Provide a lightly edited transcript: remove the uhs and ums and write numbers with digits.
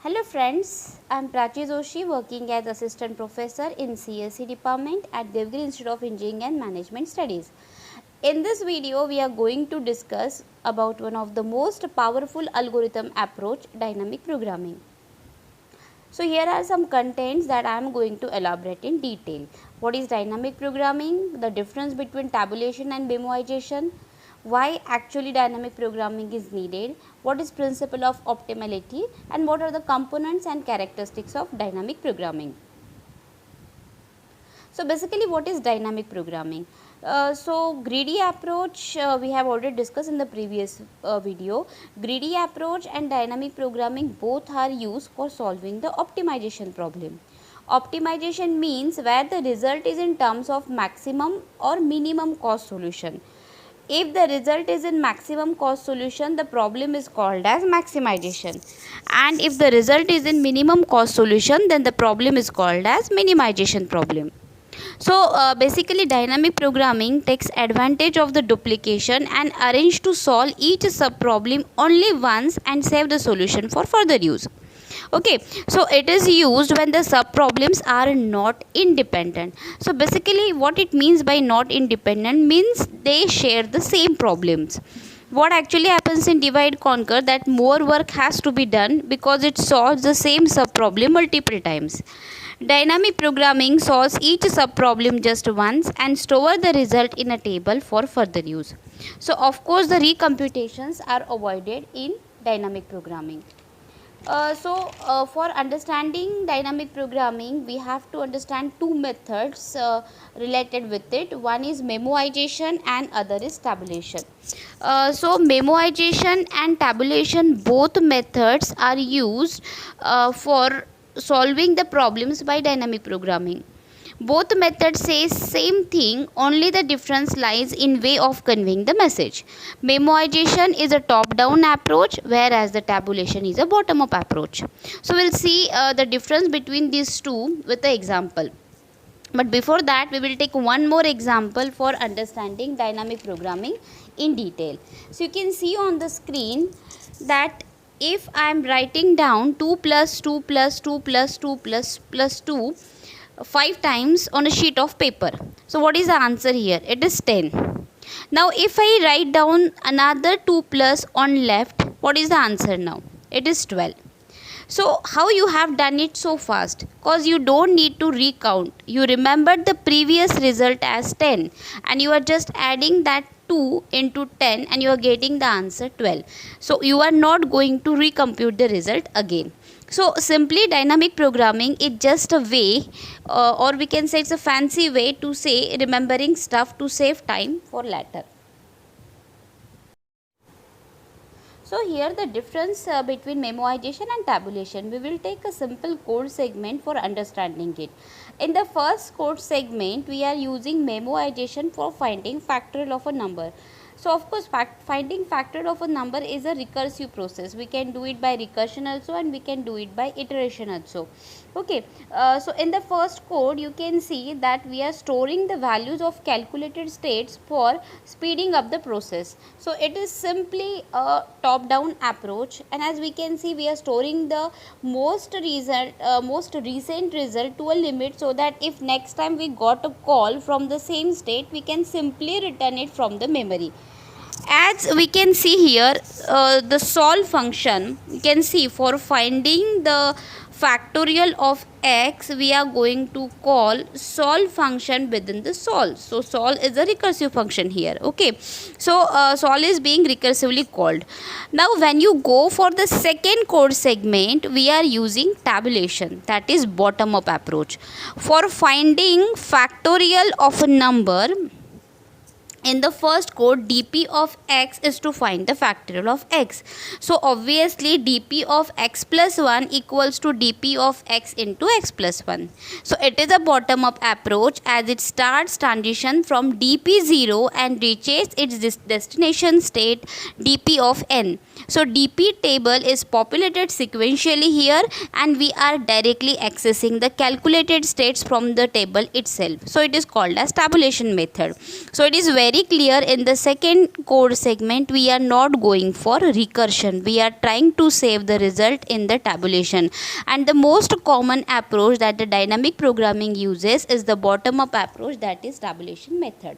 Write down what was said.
Hello friends, I am Prachi Joshi working as Assistant Professor in CSE Department at Devgiri Institute of Engineering and Management Studies. In this video, we are going to discuss about one of the most powerful algorithm approach, dynamic programming. So here are some contents that I am going to elaborate in detail. What is dynamic programming? The difference between tabulation and memoization? Why actually dynamic programming is needed, what is principle of optimality, and what are the components and characteristics of dynamic programming. So basically, what is dynamic programming? So greedy approach we have already discussed in the previous video. Greedy approach and dynamic programming both are used for solving the optimization problem. Optimization means where the result is in terms of maximum or minimum cost solution. If the result is in maximum cost solution, the problem is called as maximization. And if the result is in minimum cost solution, then the problem is called as minimization problem. So basically dynamic programming takes advantage of the duplication and arrange to solve each sub problem only once and save the solution for further use. Okay, so it is used when the sub problems are not independent. So basically what it means by not independent means they share the same problems. What actually happens in divide conquer, that more work has to be done because it solves the same sub problem multiple times. Dynamic programming solves each sub problem just once and store the result in a table for further use. So of course the recomputations are avoided in dynamic programming. For understanding dynamic programming, we have to understand two methods related with it. One is memoization and other is tabulation. So memoization and tabulation, both methods are used for solving the problems by dynamic programming. Both methods say same thing, only the difference lies in way of conveying the message. Memoization is a top-down approach, whereas the tabulation is a bottom-up approach. So we'll see the difference between these two with the example. But before that, we will take one more example for understanding dynamic programming in detail. So you can see on the screen that if I am writing down 2 plus 2 plus 2 plus 2 plus 2 5 times on a sheet of paper. So what is the answer here? It is 10. Now if I write down another 2 plus on left, what is the answer now? It is 12. So how you have done it so fast? Because you don't need to recount. You remembered the previous result as 10 and you are just adding that 2 into 10 and you are getting the answer 12. So you are not going to recompute the result again. So simply dynamic programming is just a way or we can say it's a fancy way to say remembering stuff to save time for later. So here the difference between memoization and tabulation. We will take a simple code segment for understanding it. In the first code segment, we are using memoization for finding factorial of a number. So of course finding factorial of a number is a recursive process. We can do it by recursion also and we can do it by iteration also. Okay, so in the first code you can see that we are storing the values of calculated states for speeding up the process. So it is simply a top down approach, and as we can see we are storing the most recent result to a limit, so that if next time we got a call from the same state, we can simply return it from the memory. As we can see here, the solve function, you can see for finding the factorial of x, we are going to call solve function within the solve. So solve is a recursive function here. Okay, so solve is being recursively called. Now when you go for the second code segment, we are using tabulation, that is bottom up approach. For finding factorial of a number, in the first code, dp of x is to find the factorial of x. So obviously dp of x plus 1 equals to dp of x into x plus 1. So it is a bottom up approach, as it starts transition from dp0 and reaches its destination state dp of n. So DP table is populated sequentially here, and we are directly accessing the calculated states from the table itself. So it is called as tabulation method. So it is very clear in the second code segment we are not going for recursion. We are trying to save the result in the tabulation. And the most common approach that the dynamic programming uses is the bottom up approach, that is tabulation method.